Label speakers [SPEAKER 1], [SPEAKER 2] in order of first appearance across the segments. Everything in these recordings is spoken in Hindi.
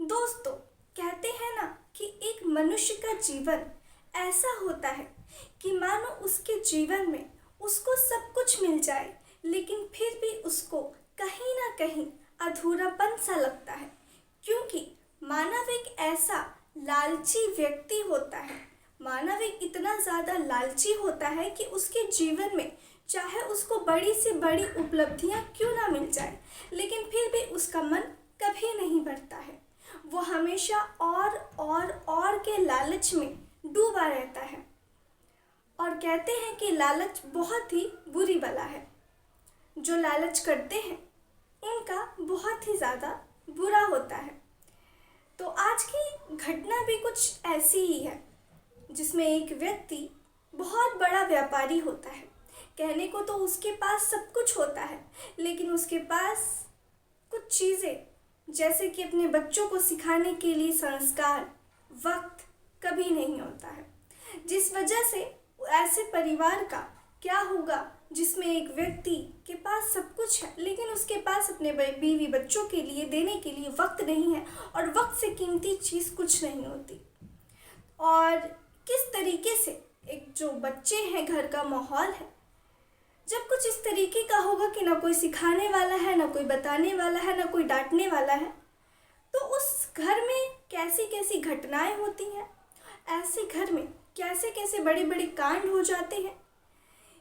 [SPEAKER 1] दोस्तों, कहते हैं ना कि एक मनुष्य का जीवन ऐसा होता है कि मानो उसके जीवन में उसको सब कुछ मिल जाए, लेकिन फिर भी उसको कहीं ना कहीं अधूरापन सा लगता है। क्योंकि मानव एक ऐसा लालची व्यक्ति होता है, मानव एक इतना ज़्यादा लालची होता है कि उसके जीवन में चाहे उसको बड़ी से बड़ी उपलब्धियां क्यों ना मिल जाए, लेकिन फिर भी उसका मन कभी नहीं भरता है। वो हमेशा और के लालच में डूबा रहता है। और कहते हैं कि लालच बहुत ही बुरी बला है। जो लालच करते हैं उनका बहुत ही ज़्यादा बुरा होता है। तो आज की घटना भी कुछ ऐसी ही है, जिसमें एक व्यक्ति बहुत बड़ा व्यापारी होता है। कहने को तो उसके पास सब कुछ होता है, लेकिन उसके पास कुछ चीज़ें जैसे कि अपने बच्चों को सिखाने के लिए संस्कार, वक्त कभी नहीं होता है। जिस वजह से ऐसे परिवार का क्या होगा जिसमें एक व्यक्ति के पास सब कुछ है, लेकिन उसके पास अपने बीवी बच्चों के लिए देने के लिए वक्त नहीं है, और वक्त से कीमती चीज़ कुछ नहीं होती। और किस तरीके से एक जो बच्चे हैं, घर का माहौल है, जब कुछ इस तरीके का होगा कि ना कोई सिखाने वाला है, ना कोई बताने वाला है, ना कोई डांटने वाला है, तो उस घर में कैसी कैसी घटनाएं होती हैं, ऐसे घर में कैसे कैसे बड़े बड़े कांड हो जाते हैं,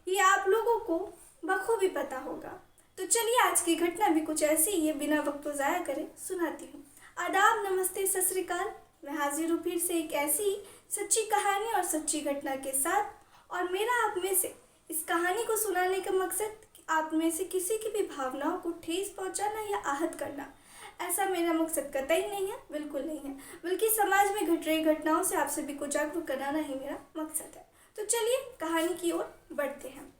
[SPEAKER 1] ये आप लोगों को बखूबी पता होगा। तो चलिए आज की घटना भी कुछ ऐसी ही है, बिना वक्त ज़ाया करे सुनाती हूँ। आदाब, नमस्ते, सत श्री अकाल। मैं हाजिर हूँ फिर से एक ऐसी सच्ची कहानी और सच्ची घटना के साथ। और मेरा आप में से इस कहानी को सुनाने का मकसद कि आप में से किसी की भी भावनाओं को ठेस पहुंचाना या आहत करना, ऐसा मेरा मकसद कतई नहीं है, बिल्कुल नहीं है। बल्कि समाज में घट रही घटनाओं से आप सभी को जागरूक कराना ही मेरा मकसद है। तो चलिए कहानी की ओर बढ़ते हैं।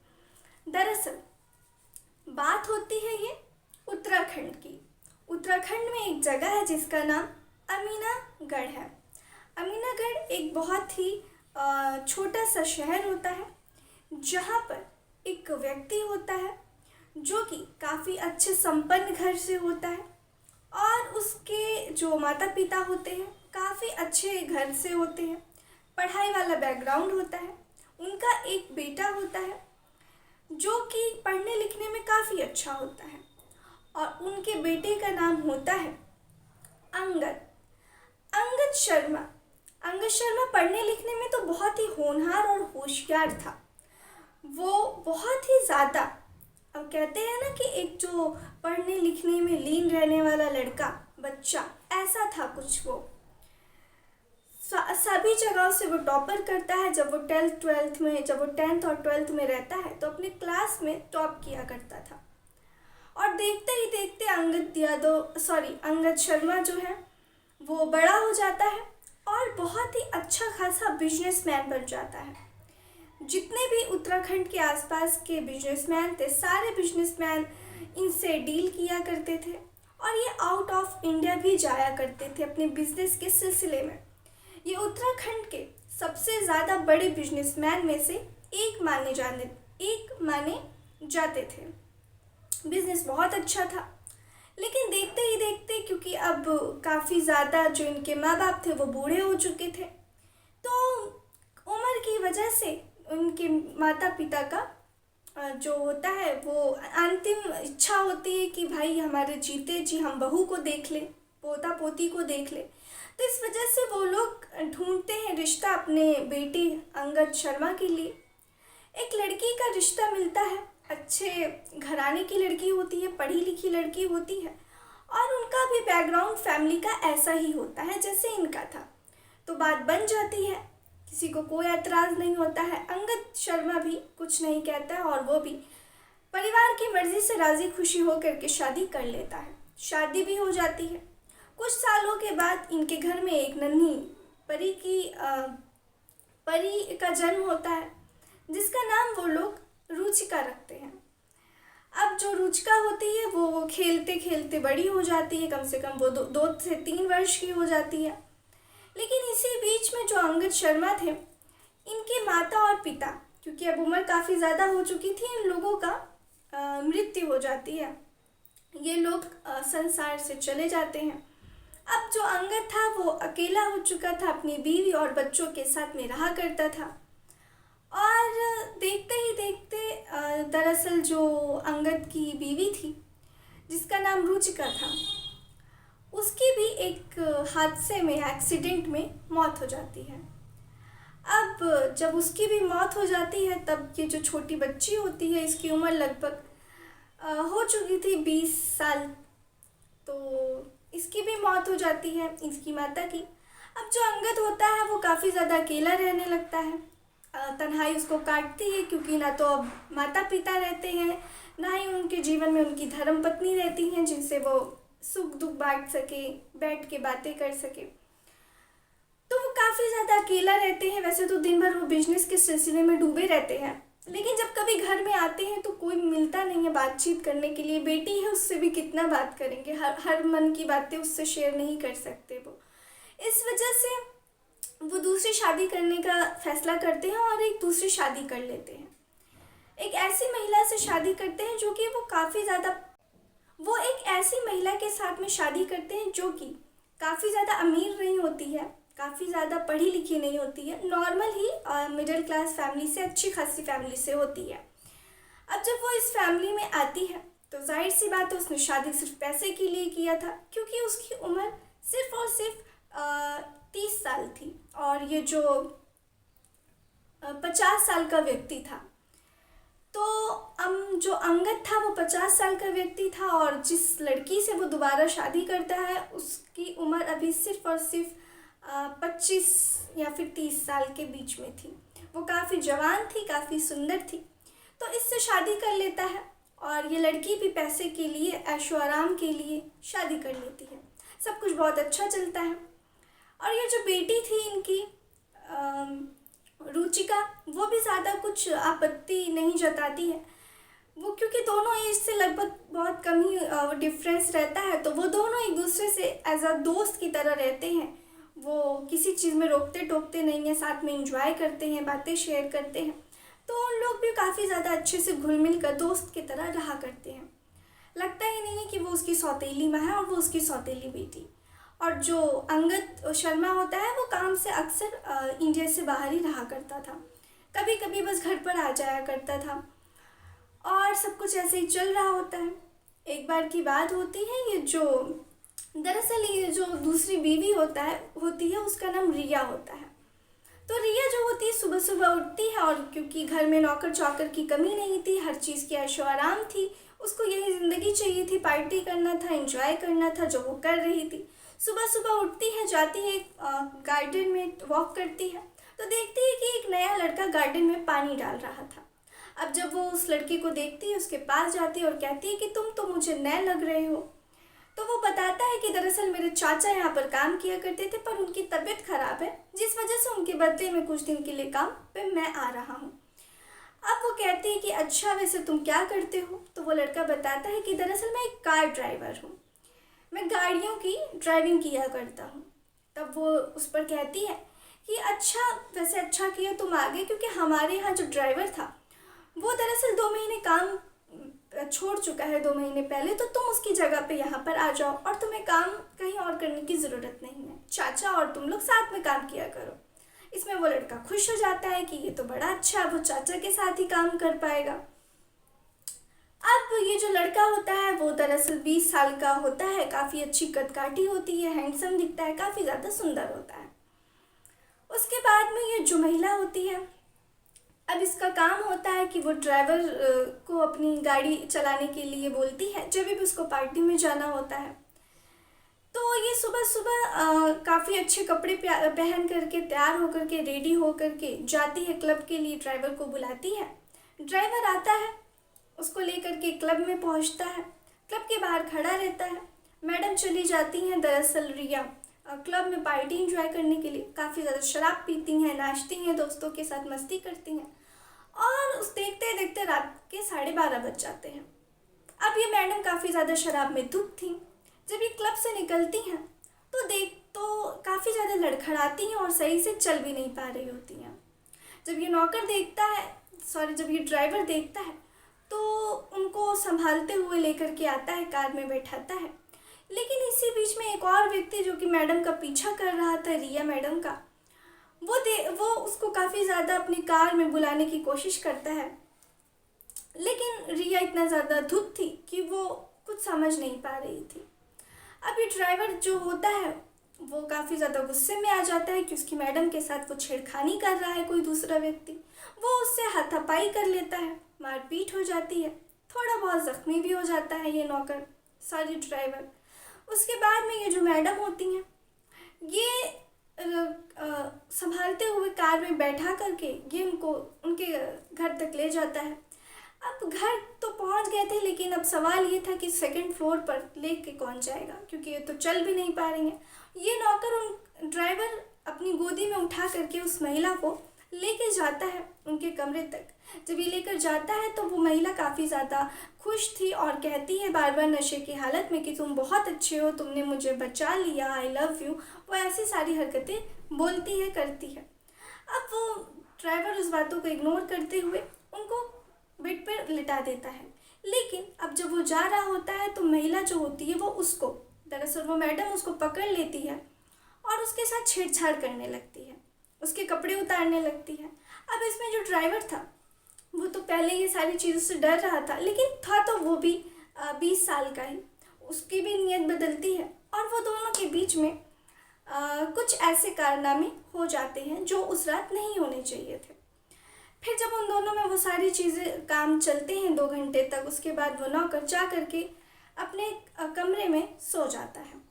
[SPEAKER 1] दरअसल बात होती है ये उत्तराखंड की। उत्तराखंड में एक जगह है जिसका नाम अमीनागढ़ है। अमीनागढ़ एक बहुत ही छोटा सा शहर होता है, जहाँ पर एक व्यक्ति होता है जो कि काफ़ी अच्छे संपन्न घर से होता है, और उसके जो माता पिता होते हैं काफ़ी अच्छे घर से होते हैं, पढ़ाई वाला बैकग्राउंड होता है। उनका एक बेटा होता है जो कि पढ़ने लिखने में काफ़ी अच्छा होता है, और उनके बेटे का नाम होता है अंगद अंगद शर्मा। अंगद शर्मा पढ़ने लिखने में तो बहुत ही होनहार और होशियार था। वो बहुत ही ज़्यादा, अब कहते हैं ना कि एक जो पढ़ने लिखने में लीन रहने वाला लड़का बच्चा, ऐसा था कुछ वो। सभी जगहों से वो टॉपर करता है। जब वो जब वो 10th और 12th में रहता है तो अपने क्लास में टॉप किया करता था। और देखते ही देखते अंगद शर्मा जो है वो बड़ा हो जाता है और बहुत ही अच्छा खासा बिजनेसमैन बन जाता है। जितने भी उत्तराखंड के आसपास के बिजनेसमैन थे, सारे बिजनेसमैन इनसे डील किया करते थे, और ये आउट ऑफ इंडिया भी जाया करते थे अपने बिजनेस के सिलसिले में। ये उत्तराखंड के सबसे ज़्यादा बड़े बिजनेसमैन में से एक माने जाते थे। बिजनेस बहुत अच्छा था, लेकिन देखते ही देखते, क्योंकि अब काफ़ी ज़्यादा जो इनके माँ बाप थे वो बूढ़े हो चुके थे, तो उम्र की वजह से उनके माता पिता का जो होता है वो अंतिम इच्छा होती है कि भाई हमारे जीते जी हम बहू को देख ले, पोता पोती को देख ले। तो इस वजह से वो लोग ढूंढते हैं रिश्ता अपने बेटे अंगद शर्मा के लिए। एक लड़की का रिश्ता मिलता है, अच्छे घराने की लड़की होती है, पढ़ी लिखी लड़की होती है, और उनका भी बैकग्राउंड फैमिली का ऐसा ही होता है जैसे इनका था। तो बात बन जाती है, किसी को कोई एतराज़ नहीं होता है। अंगद शर्मा भी कुछ नहीं कहता है, और वो भी परिवार की मर्ज़ी से राज़ी खुशी होकर के शादी कर लेता है। शादी भी हो जाती है। कुछ सालों के बाद इनके घर में एक नन्ही परी का जन्म होता है, जिसका नाम वो लोग रुचिका रखते हैं। अब जो रुचिका होती है वो खेलते खेलते बड़ी हो जाती है, कम से कम वो 2 से 3 वर्ष की हो जाती है। लेकिन इसी बीच में जो अंगद शर्मा थे, इनके माता और पिता, क्योंकि अब उम्र काफ़ी ज़्यादा हो चुकी थी, इन लोगों का मृत्यु हो जाती है। ये लोग संसार से चले जाते हैं। अब जो अंगद था वो अकेला हो चुका था, अपनी बीवी और बच्चों के साथ में रहा करता था। और देखते ही देखते दरअसल जो अंगद की बीवी थी, जिसका नाम रुचिका था, उसकी भी एक हादसे में, एक्सीडेंट में मौत हो जाती है। अब जब उसकी भी मौत हो जाती है तब ये जो छोटी बच्ची होती है, इसकी उम्र लगभग हो चुकी थी 20 साल, तो इसकी भी मौत हो जाती है, इसकी माता की। अब जो अंगद होता है वो काफ़ी ज़्यादा अकेला रहने लगता है। तन्हाई उसको काटती है, क्योंकि ना तो अब माता पिता रहते हैं, ना ही उनके जीवन में उनकी धर्म पत्नी रहती हैं जिनसे वो सुख दुख बांट सके, बैठ के बातें कर सके। तो वो काफ़ी ज़्यादा अकेला रहते हैं। वैसे तो दिन भर वो बिजनेस के सिलसिले में डूबे रहते हैं, लेकिन जब कभी घर में आते हैं तो कोई मिलता नहीं है बातचीत करने के लिए। बेटी है, उससे भी कितना बात करेंगे, हर मन की बातें उससे शेयर नहीं कर सकते वो। इस वजह से वो दूसरी शादी करने का फैसला करते हैं और एक दूसरी शादी कर लेते हैं। एक ऐसी महिला से शादी करते हैं जो कि वो एक ऐसी महिला के साथ में शादी करते हैं जो कि काफ़ी ज़्यादा अमीर नहीं होती है, काफ़ी ज़्यादा पढ़ी लिखी नहीं होती है, नॉर्मल ही मिडिल क्लास फैमिली से, अच्छी खासी फैमिली से होती है। अब जब वो इस फैमिली में आती है तो जाहिर सी बात है, उसने शादी सिर्फ पैसे के लिए किया था, क्योंकि उसकी उम्र सिर्फ और सिर्फ 30 साल थी और ये जो 50 साल का व्यक्ति था। तो जो अंगद था वो 50 साल का व्यक्ति था और जिस लड़की से वो दोबारा शादी करता है उसकी उम्र अभी सिर्फ और सिर्फ 25 या फिर 30 साल के बीच में थी। वो काफ़ी जवान थी, काफ़ी सुंदर थी, तो इससे शादी कर लेता है। और ये लड़की भी पैसे के लिए, ऐशो आराम के लिए शादी कर लेती है। सब कुछ बहुत अच्छा चलता है। और ये जो बेटी थी इनकी रुचिका, वो भी ज़्यादा कुछ आपत्ति नहीं जताती है। वो क्योंकि दोनों एज से लगभग बहुत कम ही डिफरेंस रहता है, तो वो दोनों एक दूसरे से एज अ दोस्त की तरह रहते हैं। वो किसी चीज़ में रोकते टोकते नहीं हैं, साथ में एंजॉय करते हैं, बातें शेयर करते हैं। तो उन लोग भी काफ़ी ज़्यादा अच्छे से घुल मिल कर दोस्त की तरह रहा करते हैं। लगता ही नहीं है कि वो उसकी सौतेली माँ है और वो उसकी सौतेली बेटी। और जो अंगद शर्मा होता है वो काम से अक्सर इंडिया से बाहर ही रहा करता था, कभी कभी बस घर पर आ जाया करता था और सब कुछ ऐसे ही चल रहा होता है। एक बार की बात होती है, दरअसल ये जो दूसरी बीवी होती है उसका नाम रिया होता है। तो रिया जो होती है सुबह सुबह उठती है और क्योंकि घर में नौकर चाकर की कमी नहीं थी, हर चीज़ की ऐशो आराम थी, उसको यही ज़िंदगी चाहिए थी, पार्टी करना था, एंजॉय करना था, जो वो कर रही थी। सुबह सुबह उठती है, जाती है गार्डन में वॉक करती है, तो देखती है कि एक नया लड़का गार्डन में पानी डाल रहा था। अब जब वो उस लड़की को देखती है, उसके पास जाती है और कहती है कि तुम तो मुझे नए लग रहे हो। तो वो बताता है कि दरअसल मेरे चाचा यहाँ पर काम किया करते थे, पर उनकी तबीयत खराब है, जिस वजह से उनके बदले में कुछ दिन के लिए काम पे मैं आ रहा हूँ। अब वो कहती है कि अच्छा, वैसे तुम क्या करते हो? तो वो लड़का बताता है कि दरअसल मैं एक कार ड्राइवर हूँ, मैं गाड़ियों की ड्राइविंग किया करता हूँ। तब वो उस पर कहती है कि अच्छा, वैसे अच्छा किया तुम आ गए, क्योंकि हमारे यहाँ जो ड्राइवर था वो दरअसल 2 महीने काम छोड़ चुका है, 2 महीने पहले, तो तुम उसकी जगह पे यहाँ पर आ जाओ और तुम्हें काम कहीं और करने की ज़रूरत नहीं है, चाचा और तुम लोग साथ में काम किया करो। इसमें वो लड़का खुश हो जाता है कि ये तो बड़ा अच्छा, वो चाचा के साथ ही काम कर पाएगा। अब ये जो लड़का होता है वो दरअसल 20 साल का होता है, काफ़ी अच्छी कदकाठी होती है, हैंडसम दिखता है, काफ़ी ज़्यादा सुंदर होता है। उसके बाद में ये जो महिला होती है, अब इसका काम होता है कि वो ड्राइवर को अपनी गाड़ी चलाने के लिए बोलती है जब भी उसको पार्टी में जाना होता है। तो ये सुबह सुबह काफ़ी अच्छे कपड़े पहन करके, तैयार होकर के, रेडी होकर के जाती है क्लब के लिए, ड्राइवर को बुलाती है। ड्राइवर आता है, उसको लेकर के क्लब में पहुंचता है, क्लब के बाहर खड़ा रहता है। मैडम चली जाती हैं दरअसल रिया क्लब में पार्टी एंजॉय करने के लिए, काफ़ी ज़्यादा शराब पीती हैं, नाचती हैं, दोस्तों के साथ मस्ती करती हैं और उस देखते देखते रात के 12:30 बज जाते हैं। अब ये मैडम काफ़ी ज़्यादा शराब में धुत थी। जब ये क्लब से निकलती हैं तो काफ़ी ज़्यादा लड़खड़ाती हैं और सही से चल भी नहीं पा रही होती हैं। जब ये ड्राइवर देखता है तो उनको संभालते हुए लेकर के आता है, कार में बैठाता है। लेकिन इसी बीच में एक और व्यक्ति जो कि मैडम का पीछा कर रहा था, रिया मैडम का, वो उसको काफ़ी ज़्यादा अपनी कार में बुलाने की कोशिश करता है। लेकिन रिया इतना ज़्यादा धुत थी कि वो कुछ समझ नहीं पा रही थी। अब ये ड्राइवर जो होता है वो काफ़ी ज़्यादा गुस्से में आ जाता है कि उसकी मैडम के साथ वो छेड़खानी कर रहा है कोई दूसरा व्यक्ति। वो उससे हाथापाई कर लेता है, मारपीट हो जाती है, थोड़ा बहुत ज़ख्मी भी हो जाता है ये नौकर, सॉरी ड्राइवर। उसके बाद में ये जो मैडम होती हैं, ये संभालते हुए कार में बैठा करके ये उनको उनके घर तक ले जाता है। अब घर तो पहुंच गए थे, लेकिन अब सवाल ये था कि सेकंड फ्लोर पर लेके कौन जाएगा, क्योंकि ये तो चल भी नहीं पा रही हैं। ये नौकर उन ड्राइवर अपनी गोदी में उठा करके उस महिला को लेके जाता है उनके कमरे तक। जब ये लेकर जाता है तो वो महिला काफ़ी ज़्यादा खुश थी और कहती है बार बार नशे की हालत में कि तुम बहुत अच्छे हो, तुमने मुझे बचा लिया, आई लव यू। वो ऐसी सारी हरकतें बोलती है, करती है। अब वो ड्राइवर उस बातों को इग्नोर करते हुए उनको बेड पर लिटा देता है। लेकिन अब जब वो जा रहा होता है तो महिला जो होती है वो उसको, दरअसल वो मैडम उसको पकड़ लेती है और उसके साथ छेड़छाड़ करने लगती है, उसके कपड़े उतारने लगती है। अब इसमें जो ड्राइवर था वो तो पहले ये सारी चीज़ों से डर रहा था, लेकिन था तो वो भी 20 साल का ही। उसकी भी नीयत बदलती है और वो दोनों के बीच में कुछ ऐसे कारनामे हो जाते हैं जो उस रात नहीं होने चाहिए थे। फिर जब उन दोनों में वो सारी चीज़ें काम चलते हैं 2 घंटे तक, उसके बाद वो नौकर जा करके अपने कमरे में सो जाता है।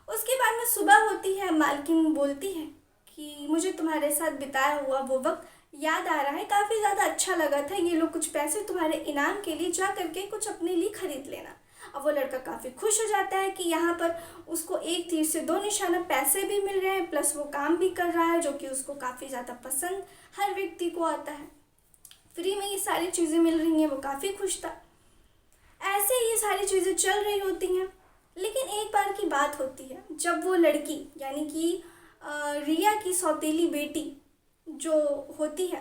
[SPEAKER 1] उसके बाद में सुबह होती है, मालकिन बोलती है कि मुझे तुम्हारे साथ बिताया हुआ वो वक्त याद आ रहा है, काफ़ी ज़्यादा अच्छा लगा था, ये लो कुछ पैसे तुम्हारे इनाम के लिए, जा करके कुछ अपने लिए ख़रीद लेना। अब वो लड़का काफ़ी खुश हो जाता है कि यहाँ पर उसको एक तीर से 2 निशाना, पैसे भी मिल रहे हैं प्लस वो काम भी कर रहा है जो कि उसको काफ़ी ज़्यादा पसंद हर व्यक्ति को आता है। फ्री में ये सारी चीज़ें मिल रही हैं, वो काफ़ी खुश था। ऐसे ये सारी चीज़ें चल रही होती हैं, लेकिन एक बार की बात होती है जब वो लड़की यानी कि रिया की सौतेली बेटी जो होती है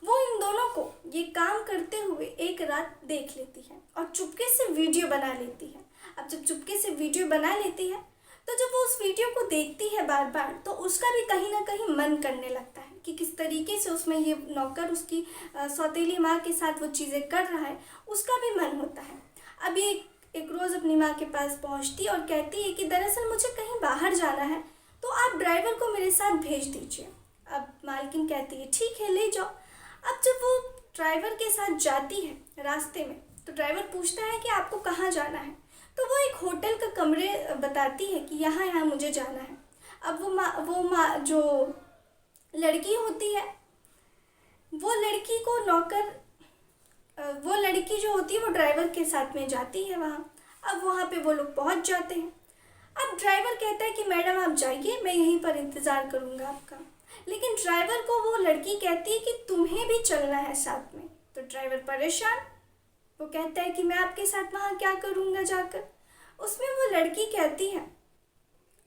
[SPEAKER 1] वो इन दोनों को ये काम करते हुए एक रात देख लेती है और चुपके से वीडियो बना लेती है। अब जब चुपके से वीडियो बना लेती है तो जब वो उस वीडियो को देखती है बार बार तो उसका भी कहीं ना कहीं मन करने लगता है कि किस तरीके से उसमें ये नौकर उसकी सौतेली माँ के साथ वो चीज़ें कर रहा है, उसका भी मन होता है। अब ये एक रोज़ अपनी माँ के पास पहुँचती और कहती है कि दरअसल मुझे कहीं बाहर जाना है तो आप ड्राइवर को मेरे साथ भेज दीजिए। अब मालकिन कहती है ठीक है, ले जाओ। अब जब वो ड्राइवर के साथ जाती है रास्ते में तो ड्राइवर पूछता है कि आपको कहाँ जाना है, तो वो एक होटल का कमरे बताती है कि यहाँ यहाँ मुझे जाना है। अब वो माँ जो लड़की होती है वो लड़की को नौकर वो लड़की जो होती है वो ड्राइवर के साथ में जाती है वहाँ। अब वहाँ पे वो लोग पहुँच जाते हैं। अब ड्राइवर कहता है कि मैडम आप जाइए, मैं यहीं पर इंतज़ार करूँगा आपका। लेकिन ड्राइवर को वो लड़की कहती है कि तुम्हें भी चलना है साथ में। तो ड्राइवर परेशान, वो कहता है कि मैं आपके साथ वहाँ क्या करूँगा जाकर। उसमें वो लड़की कहती है,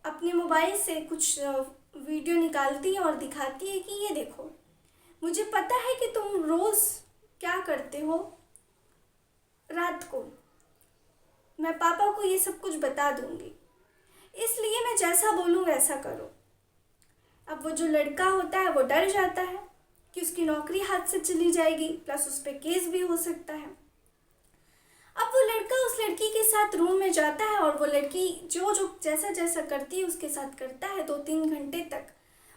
[SPEAKER 1] अपने मोबाइल से कुछ वीडियो निकालती है और दिखाती है कि ये देखो, मुझे पता है कि तुम रोज़ क्या करते हो रात को, मैं पापा को ये सब कुछ बता दूँगी, इसलिए मैं जैसा बोलूँ वैसा करो। अब वो जो लड़का होता है वो डर जाता है कि उसकी नौकरी हाथ से चली जाएगी, प्लस उस पर केस भी हो सकता है। अब वो लड़का उस लड़की के साथ रूम में जाता है और वो लड़की जो जो जैसा जैसा करती है उसके साथ करता है 2-3 घंटे तक।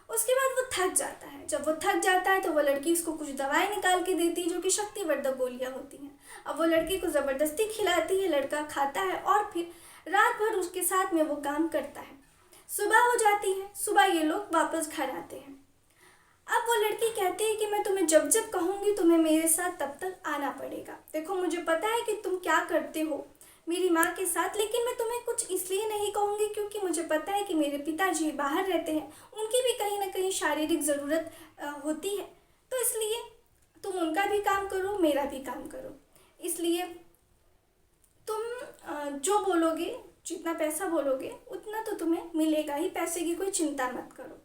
[SPEAKER 1] उसके बाद वो थक जाता है। जब वो थक जाता है तो वो लड़की उसको कुछ दवाई निकाल के देती है जो कि शक्तिवर्धक गोलियाँ होती हैं। अब वो लड़की को ज़बरदस्ती खिलाती है, लड़का खाता है और फिर रात भर उसके साथ में वो काम करता है। सुबह हो जाती है, सुबह ये लोग वापस घर आते हैं। अब वो लड़की कहती है कि मैं तुम्हें जब जब कहूँगी तुम्हें मेरे साथ तब तक आना पड़ेगा। देखो मुझे पता है कि तुम क्या करते हो मेरी माँ के साथ, लेकिन मैं तुम्हें कुछ इसलिए नहीं कहूँगी क्योंकि मुझे पता है कि मेरे पिताजी बाहर रहते हैं, उनकी भी कहीं ना कहीं शारीरिक ज़रूरत होती है, तो इसलिए तुम उनका भी काम करो, मेरा भी काम करो। इसलिए तुम जो बोलोगे, जितना पैसा बोलोगे उतना तो तुम्हें मिलेगा ही, पैसे की कोई चिंता मत करो।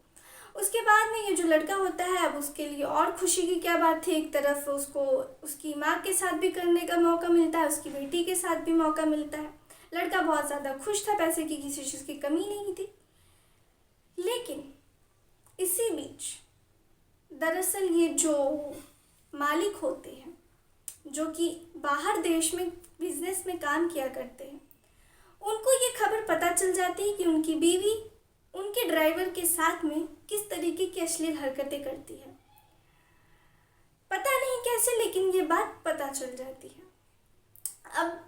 [SPEAKER 1] उसके बाद में ये जो लड़का होता है, अब उसके लिए और खुशी की क्या बात थी, एक तरफ उसको उसकी माँ के साथ भी करने का मौका मिलता है, उसकी बेटी के साथ भी मौका मिलता है। लड़का बहुत ज़्यादा खुश था, पैसे की किसी चीज़ की कमी नहीं थी। लेकिन इसी बीच दरअसल ये जो मालिक होते हैं, जो कि बाहर देश में बिजनेस में काम किया करते हैं, उनको ये खबर पता चल जाती है कि उनकी बीवी उनके ड्राइवर के साथ में किस तरीके की अश्लील हरकतें करती है। पता नहीं कैसे, लेकिन ये बात पता चल जाती है। अब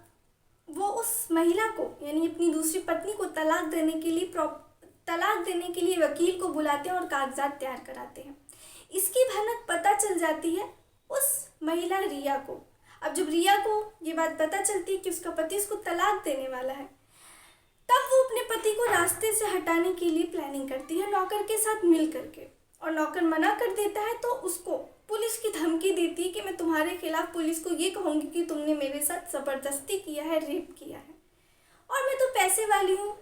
[SPEAKER 1] वो उस महिला को, यानी अपनी दूसरी पत्नी को तलाक देने के लिए वकील को बुलाते हैं और कागजात तैयार कराते हैं। इसकी भनक पता चल जाती है उस महिला रिया को। अब जब रिया को ये बात पता चलती है कि उसका पति उसको तलाक देने वाला है, तब वो अपने पति को रास्ते से हटाने के लिए प्लानिंग करती है नौकर के साथ मिल करके। और नौकर मना कर देता है तो उसको पुलिस की धमकी देती है कि मैं तुम्हारे खिलाफ पुलिस को ये कहूँगी कि तुमने मेरे साथ ज़बरदस्ती किया है, रेप किया है, और मैं तो पैसे वाली हूँ,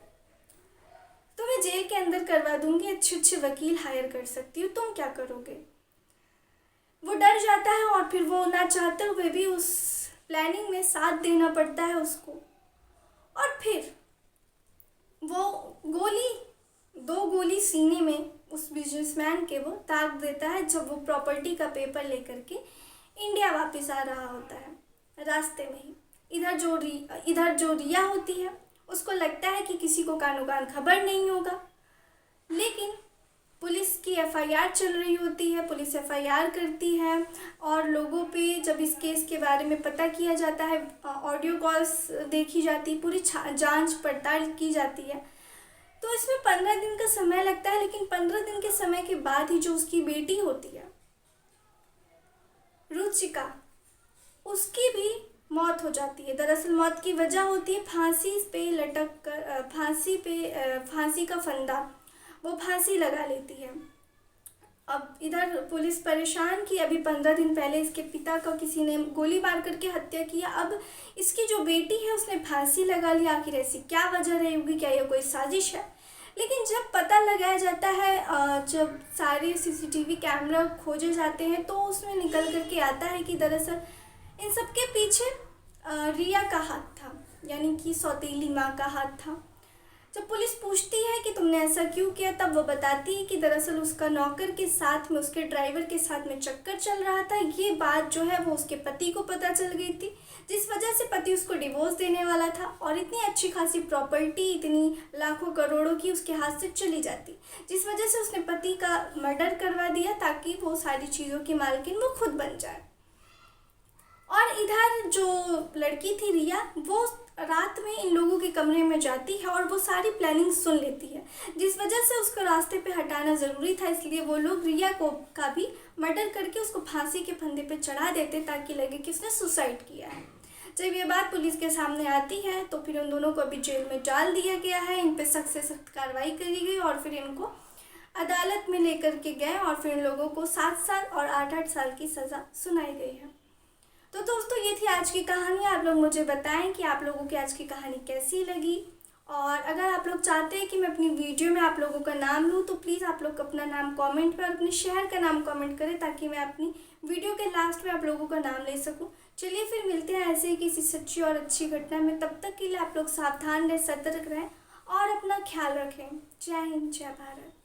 [SPEAKER 1] तुम्हें जेल के अंदर करवा दूंगी, अच्छे अच्छे वकील हायर कर सकती हूँ, तुम क्या करोगे। वो डर जाता है और फिर वो ना चाहते हुए भी उस प्लानिंग में साथ देना पड़ता है उसको। और फिर वो दो गोली सीने में उस बिजनेसमैन के वो दाग देता है जब वो प्रॉपर्टी का पेपर लेकर के इंडिया वापस आ रहा होता है। रास्ते में ही इधर जो रिया होती है, उसको लगता है कि किसी को कानो कान खबर नहीं होगा, लेकिन पुलिस की एफआईआर चल रही होती है। पुलिस एफआईआर करती है और लोगों पे जब इस केस के बारे में पता किया जाता है, ऑडियो कॉल्स देखी जाती, पूरी जांच पड़ताल की जाती है, तो इसमें 15 दिन का समय लगता है। लेकिन 15 दिन के समय के बाद ही जो उसकी बेटी होती है रुचिका, उसकी भी मौत हो जाती है। दरअसल मौत की वजह होती है फांसी का फंदा, वो फांसी लगा लेती है। अब इधर पुलिस परेशान कि अभी 15 दिन पहले इसके पिता का किसी ने गोली मार करके हत्या किया, अब इसकी जो बेटी है उसने फांसी लगा ली, आखिर ऐसी क्या वजह रही होगी, क्या ये कोई साजिश है। लेकिन जब पता लगाया जाता है, जब सारे सीसीटीवी कैमरा खोजे जाते हैं, तो उसमें निकल करके आता है कि दरअसल इन सब के पीछे रिया का हाथ था, यानी कि सौतेली माँ का हाथ था। जब पुलिस पूछती है कि तुमने ऐसा क्यों किया, तब वो बताती है कि दरअसल उसका नौकर के साथ में, उसके ड्राइवर के साथ में चक्कर चल रहा था। ये बात जो है वो उसके पति को पता चल गई थी, जिस वजह से पति उसको डिवोर्स देने वाला था और इतनी अच्छी खासी प्रॉपर्टी, इतनी लाखों करोड़ों की उसके हाथ से चली जाती, जिस वजह से उसने पति का मर्डर करवा दिया ताकि वो सारी चीज़ों की मालकिन वो खुद बन जाए। और इधर जो लड़की थी रिया, वो रात में इन लोगों के कमरे में जाती है और वो सारी प्लानिंग सुन लेती है, जिस वजह से उसको रास्ते पे हटाना ज़रूरी था। इसलिए वो लोग रिया का भी मर्डर करके उसको फांसी के फंदे पे चढ़ा देते ताकि लगे कि उसने सुसाइड किया है। जब ये बात पुलिस के सामने आती है तो फिर उन दोनों को अभी जेल में डाल दिया गया है, इन पर सख्त से सख्त कार्रवाई करी गई और फिर इनको अदालत में लेकर के गए और फिर इन लोगों को 7 साल और 8-8 साल की सज़ा सुनाई गई है। तो दोस्तों, ये थी आज की कहानी। आप लोग मुझे बताएं कि आप लोगों की आज की कहानी कैसी लगी, और अगर आप लोग चाहते हैं कि मैं अपनी वीडियो में आप लोगों का नाम लूँ तो प्लीज़ आप लोग अपना नाम कमेंट में और अपने शहर का नाम कमेंट करें ताकि मैं अपनी वीडियो के लास्ट में आप लोगों का नाम ले सकूँ। चलिए फिर मिलते हैं ऐसे ही किसी सच्ची और अच्छी घटना में। तब तक के लिए आप लोग सावधान रहें, सतर्क रहें और अपना ख्याल रखें। जय हिंद, जय भारत।